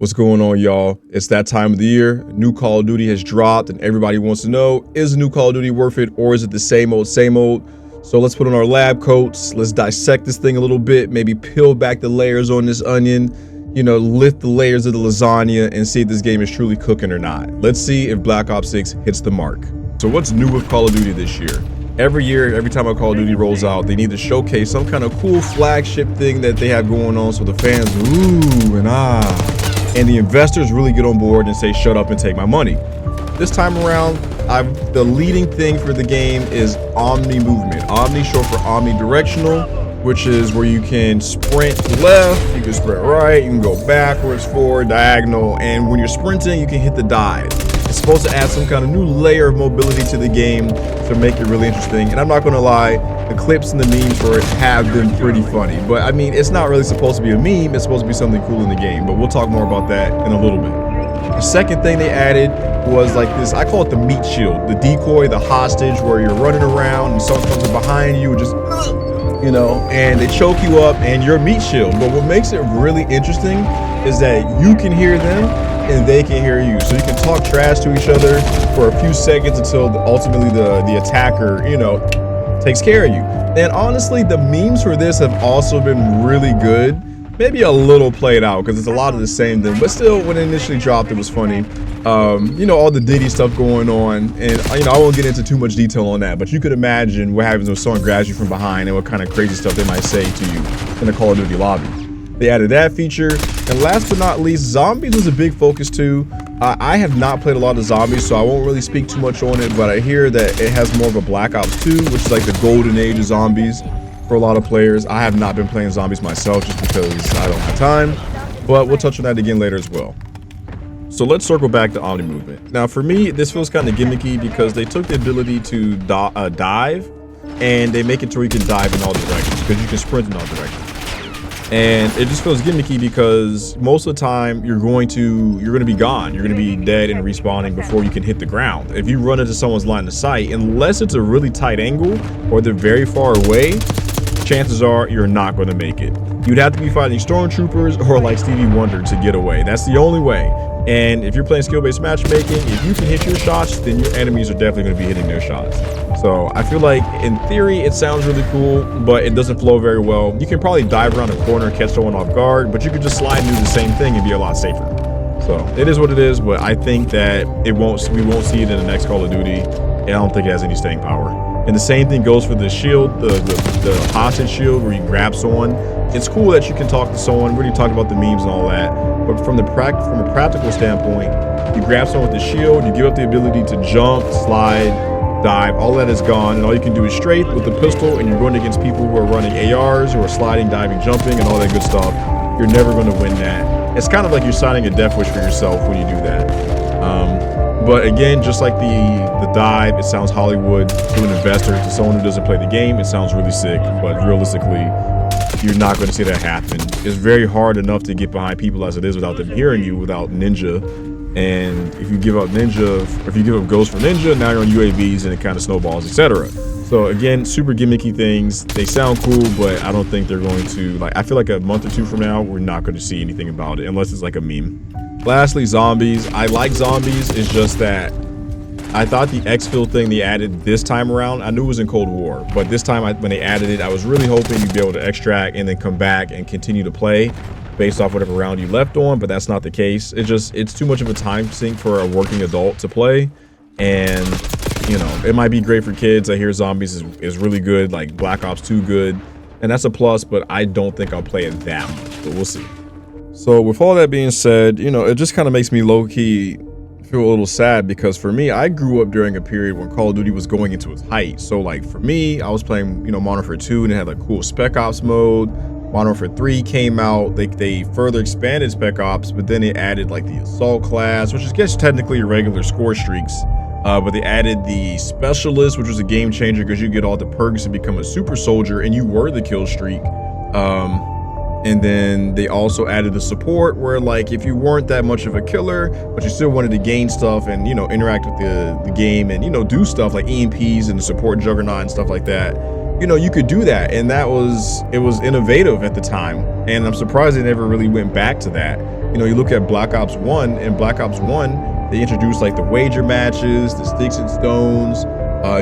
What's going on, y'all? It's that time of the year. New Call of Duty has dropped and everybody wants to know, is the new Call of Duty worth it or is it the same old, same old? So let's put on our lab coats. Let's dissect this thing a little bit, maybe peel back the layers on this onion, lift the layers of the lasagna and see if this game is truly cooking or not. Let's see if Black Ops 6 hits the mark. So what's new with Call of Duty this year? Every year, every time a Call of Duty rolls out, they need to showcase some kind of cool flagship thing that they have going on so the fans, ooh and ah. And the investors really get on board and say, shut up and take my money. This time around, the leading thing for the game is Omni movement. Omni short for omnidirectional, which is where you can sprint left, you can sprint right, you can go backwards, forward, diagonal, and when you're sprinting, you can hit the dive. It's supposed to add some kind of new layer of mobility to the game to make it really interesting. And I'm not gonna lie, the clips and the memes for it have been pretty funny. But I mean, it's not really supposed to be a meme, it's supposed to be something cool in the game. But we'll talk more about that in a little bit. The second thing they added was like this, I call it the meat shield, the decoy, the hostage, where you're running around and someone comes up behind you and just, and they choke you up and you're meat shield. But what makes it really interesting is that you can hear them and they can hear you, so you can talk trash to each other for a few seconds until ultimately the attacker takes care of you. And honestly, the memes for this have also been really good, maybe a little played out because it's a lot of the same thing, but still when it initially dropped it was funny. All the Diddy stuff going on, and I won't get into too much detail on that, but you could imagine what happens when someone grabs you from behind and what kind of crazy stuff they might say to you in the Call of Duty lobby. They added that feature. And last but not least, zombies was a big focus too. I have not played a lot of zombies, so I won't really speak too much on it, but I hear that it has more of a Black Ops 2, which is like the golden age of zombies for a lot of players. I have not been playing zombies myself just because I don't have time, but we'll touch on that again later as well. So let's circle back to Omni movement. Now for me, this feels kind of gimmicky because they took the ability to dive and they make it to where you can dive in all directions because you can sprint in all directions. And it just feels gimmicky because most of the time you're going to be gone. You're going to be dead and respawning before you can hit the ground. If you run into someone's line of sight, unless it's a really tight angle or they're very far away, chances are you're not going to make it. You'd have to be fighting stormtroopers or like Stevie Wonder to get away. That's the only way. And if you're playing skill-based matchmaking, if you can hit your shots, then your enemies are definitely going to be hitting their shots. So I feel like in theory it sounds really cool, but it doesn't flow very well. You can probably dive around a corner and catch someone off guard, but you could just slide and do the same thing and be a lot safer. So it is what it is, but I think that we won't see it in the next Call of Duty, and I don't think it has any staying power. And the same thing goes for the shield, the hostage shield where you grab someone. It's cool that you can talk to someone. We already talked about the memes and all that, but from a practical standpoint, you grab someone with the shield, you give up the ability to jump, slide, dive, all that is gone, and all you can do is straight with the pistol, and you're going against people who are running ARs, who are sliding, diving, jumping, and all that good stuff. You're never going to win that. It's kind of like you're signing a death wish for yourself when you do that. But again, just like the dive, it sounds Hollywood to an investor. To someone who doesn't play the game, it sounds really sick, but realistically, you're not going to see that happen. It's very hard enough to get behind people as it is without them hearing you, without Ninja. And if you give up Ghost for Ninja, now you're on UAVs and it kind of snowballs, etc. So again, super gimmicky things. They sound cool, but I don't think they're going to, I feel like a month or two from now, we're not going to see anything about it unless it's like a meme. Lastly, zombies. I like zombies. It's just that I thought the exfil thing they added this time around, I knew it was in Cold War, but this time when they added it, I was really hoping you'd be able to extract and then come back and continue to play based off whatever round you left on, but that's not the case. It's too much of a time sink for a working adult to play, and it might be great for kids. I hear zombies is really good, like Black Ops 2 good, and that's a plus, but I don't think I'll play it that much, but we'll see. So with all that being said, it just kind of makes me low-key feel a little sad because for me, I grew up during a period when Call of Duty was going into its height. So like for me, I was playing, Modern Warfare 2 and it had like cool Spec Ops mode. Modern Warfare 3 came out, they further expanded Spec Ops, but then they added like the Assault class, which is, I guess, technically irregular score streaks. But they added the Specialist, which was a game changer because you get all the perks to become a super soldier and you were the kill streak. And then they also added the support where like if you weren't that much of a killer, but you still wanted to gain stuff and, interact with the game and, do stuff like EMPs and the support juggernaut and stuff like that. You could do that, and it was innovative at the time, and I'm surprised they never really went back to that. You know, you look at Black Ops 1, and Black Ops 1, they introduced like the wager matches, the sticks and stones,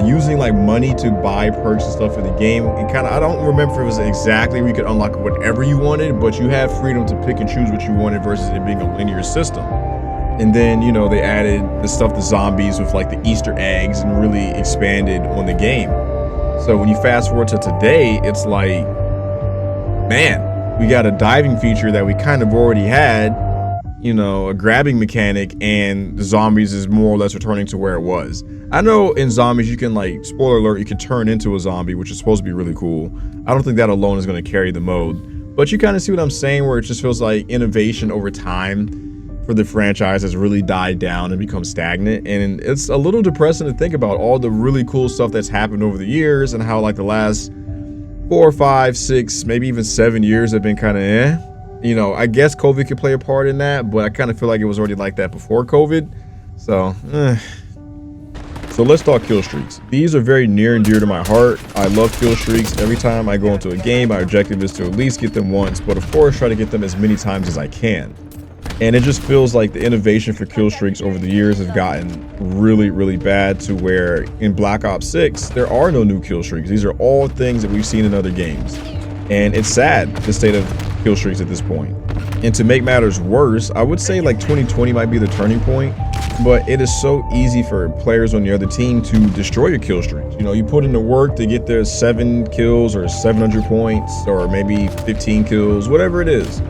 using like money to buy perks and stuff for the game. And kind of, I don't remember if it was exactly where you could unlock whatever you wanted, but you had freedom to pick and choose what you wanted versus it being a linear system. And then, you know, they added the stuff, the zombies with like the Easter eggs, and really expanded on the game. So when you fast forward to today, it's like, man, we got a diving feature that we kind of already had, you know, a grabbing mechanic, and the zombies is more or less returning to where it was. I know in zombies you can, like, spoiler alert, you can turn into a zombie, which is supposed to be really cool. I don't think that alone is going to carry the mode, but you kind of see what I'm saying, where it just feels like innovation over time for the franchise has really died down and become stagnant. And it's a little depressing to think about all the really cool stuff that's happened over the years, and how like the last 4, 5, 6, maybe even 7 years have been kind of You know, I guess COVID could play a part in that, but I kind of feel like it was already like that before COVID. So let's talk kill streaks. These are very near and dear to my heart. I love kill streaks. Every time I go into a game, my objective is to at least get them once, but of course try to get them as many times as I can. And it just feels like the innovation for kill streaks over the years has gotten really, really bad, to where in Black Ops 6, there are no new kill streaks. These are all things that we've seen in other games. And it's sad, the state of kill streaks at this point. And to make matters worse, I would say like 2020 might be the turning point, but it is so easy for players on the other team to destroy your kill streaks. You know, you put in the work to get their 7 kills or 700 points, or maybe 15 kills, whatever it is,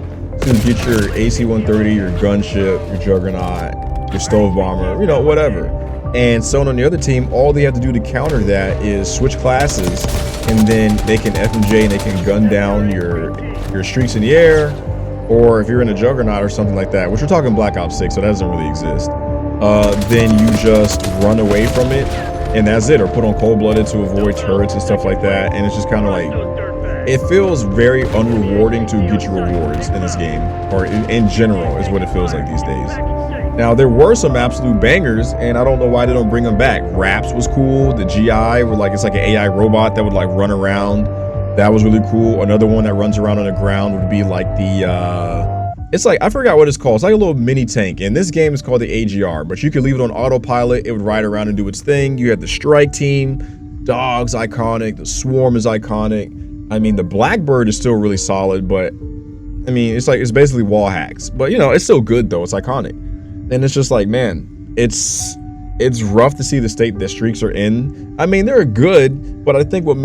to get your AC-130, your gunship, your Juggernaut, your Stove Bomber, you know, whatever. And so on the other team, all they have to do to counter that is switch classes, and then they can FMJ and they can gun down your streaks in the air. Or if you're in a Juggernaut or something like that, which we're talking Black Ops 6, so that doesn't really exist, then you just run away from it, and that's it. Or put on Cold-Blooded to avoid turrets and stuff like that. And it's just kind of like, it feels very unrewarding to get your rewards in this game, or in general is what it feels like these days. Now, there were some absolute bangers, and I don't know why they don't bring them back. Raps was cool. The GI, where like it's like an AI robot that would like run around. That was really cool. Another one that runs around on the ground would be like the, it's like, I forgot what it's called. It's like a little mini tank. In this game, it's called the AGR, but you could leave it on autopilot. It would ride around and do its thing. You had the strike team. Dog's iconic. The swarm is iconic. I mean, the Blackbird is still really solid, but I mean, it's like, it's basically wall hacks, but you know, it's still good though. It's iconic. And it's just like, man, it's rough to see the state that streaks are in. I mean, they're good, but I think what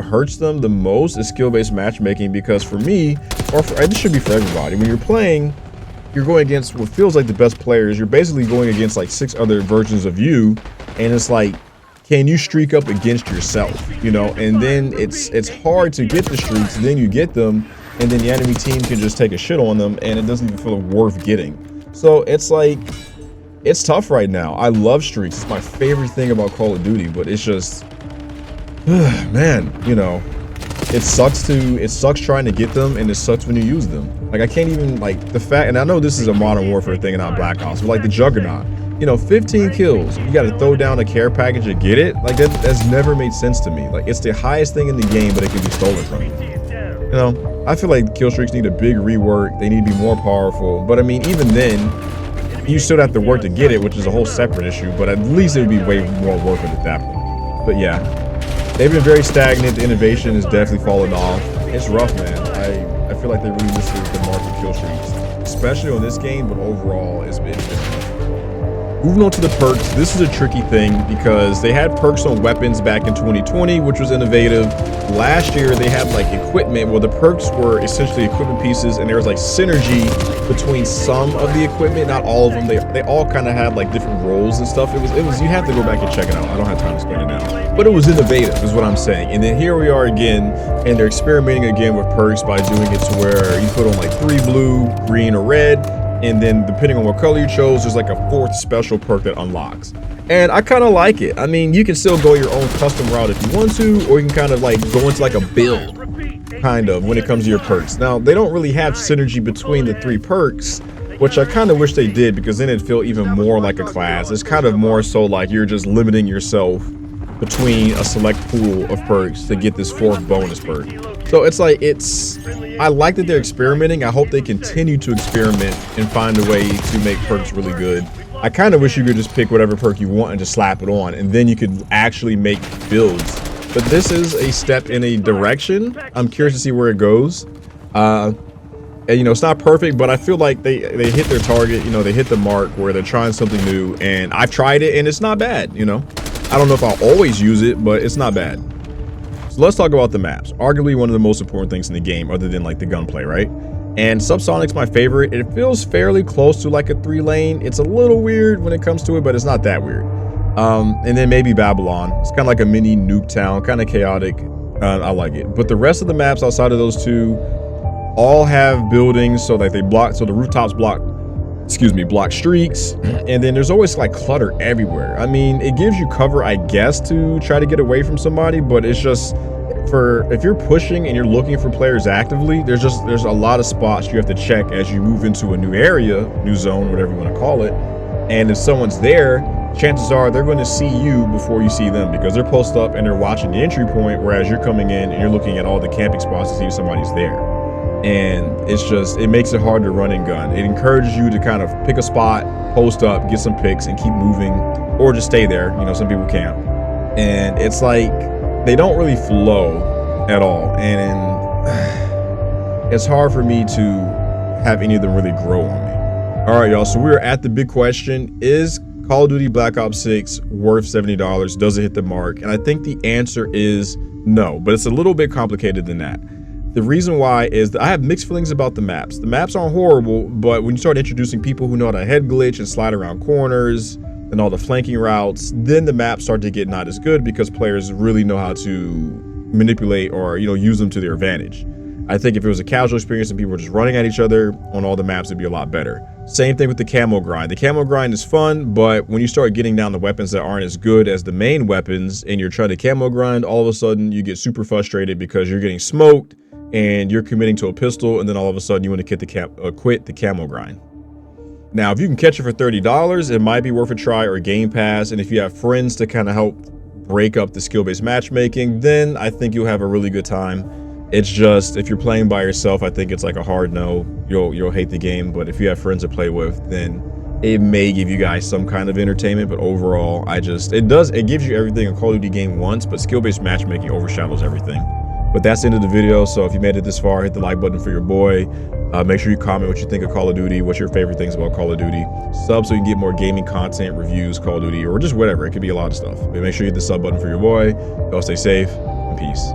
hurts them the most is skill-based matchmaking, because for me, or this should be for everybody, when you're playing, you're going against what feels like the best players. You're basically going against like 6 other versions of you, and it's like, can you streak up against yourself, you know? And then it's hard to get the streaks, then you get them, and then the enemy team can just take a shit on them, and it doesn't even feel worth getting. So it's like, it's tough right now. I love streaks. It's my favorite thing about Call of Duty, but it's just, man, you know, it sucks trying to get them, and it sucks when you use them. Like, I can't even, like, the fact, and I know this is a Modern Warfare thing and not Black Ops, but like the Juggernaut, you know, 15 kills, you got to throw down a care package to get it. Like, that's never made sense to me. Like, it's the highest thing in the game, but it can be stolen from you. You know, I feel like kill streaks need a big rework. They need to be more powerful. But I mean, even then, you still have to work to get it, which is a whole separate issue, but at least it would be way more worth it at that point. But yeah, they've been very stagnant. The innovation is definitely falling off. It's rough, man. I feel like they really missed the mark of kill streaks, especially on this game, but overall, it's been rough. Moving on to the perks, this is a tricky thing because they had perks on weapons back in 2020, which was innovative. Last year, they had like equipment, well, the perks were essentially equipment pieces, and there was like synergy between some of the equipment, not all of them. They all kind of had like different roles and stuff. It was you have to go back and check it out. I don't have time to explain it now, but it was innovative is what I'm saying. And then here we are again, and they're experimenting again with perks by doing it to where you put on like 3 blue, green, or red. And then depending on what color you chose, there's like a 4th special perk that unlocks. And I kind of like it. I mean, you can still go your own custom route if you want to, or you can kind of like go into like a build, kind of, when it comes to your perks. Now, they don't really have synergy between the 3 perks, which I kind of wish they did, because then it'd feel even more like a class. It's kind of more so like you're just limiting yourself between a select pool of perks to get this 4th bonus perk. So it's like, I like that they're experimenting. I hope they continue to experiment and find a way to make perks really good. I kind of wish you could just pick whatever perk you want and just slap it on, and then you could actually make builds. But this is a step in a direction. I'm curious to see where it goes. And, you know, it's not perfect, but I feel like they hit their target. You know, they hit the mark where they're trying something new, and I've tried it and it's not bad, you know. I don't know if I'll always use it, but it's not bad. So let's talk about the maps. Arguably one of the most important things in the game, other than like the gunplay, right? And Subsonic's my favorite. It feels fairly close to like a 3-lane. It's a little weird when it comes to it, but it's not that weird. And then maybe Babylon. It's kind of like a mini nuke town, kind of chaotic. I like it. But the rest of the maps outside of those two all have buildings, so like they block, so the rooftops block streaks, and then there's always like clutter everywhere. I mean, it gives you cover, I guess, to try to get away from somebody, but it's just, if you're pushing and you're looking for players actively, there's a lot of spots you have to check as you move into a new area, new zone, whatever you want to call it. And if someone's there, chances are they're going to see you before you see them, because they're posted up and they're watching the entry point, whereas you're coming in and you're looking at all the camping spots to see if somebody's there. And it's just, it makes it hard to run and gun. It encourages you to kind of pick a spot, post up, get some picks, and keep moving, or just stay there. You know, some people camp. And it's like, they don't really flow at all. And it's hard for me to have any of them really grow on me. All right, y'all, so we're at the big question. Is Call of Duty Black Ops 6 worth $70? Does it hit the mark? And I think the answer is no, but it's a little bit complicated than that. The reason why is that I have mixed feelings about the maps. The maps aren't horrible, but when you start introducing people who know how to head glitch and slide around corners and all the flanking routes, then the maps start to get not as good, because players really know how to manipulate or, you know, use them to their advantage. I think if it was a casual experience and people were just running at each other on all the maps, it'd be a lot better. Same thing with the camo grind. The camo grind is fun, but when you start getting down to weapons that aren't as good as the main weapons and you're trying to camo grind, all of a sudden you get super frustrated because you're getting smoked and you're committing to a pistol, and then all of a sudden you want to quit the camo grind. Now, if you can catch it for $30, it might be worth a try, or Game Pass. And if you have friends to kind of help break up the skill-based matchmaking, then I think you'll have a really good time. It's just, if you're playing by yourself, I think it's like a hard no. You'll hate the game. But if you have friends to play with, then it may give you guys some kind of entertainment. But overall, it gives you everything a Call of Duty game wants, but skill-based matchmaking overshadows everything. But that's the end of the video. So if you made it this far, hit the like button for your boy. Make sure you comment what you think of Call of Duty, what's your favorite things about Call of Duty. Sub so you can get more gaming content, reviews, Call of Duty, or just whatever. It could be a lot of stuff. But make sure you hit the sub button for your boy. Y'all stay safe, and peace.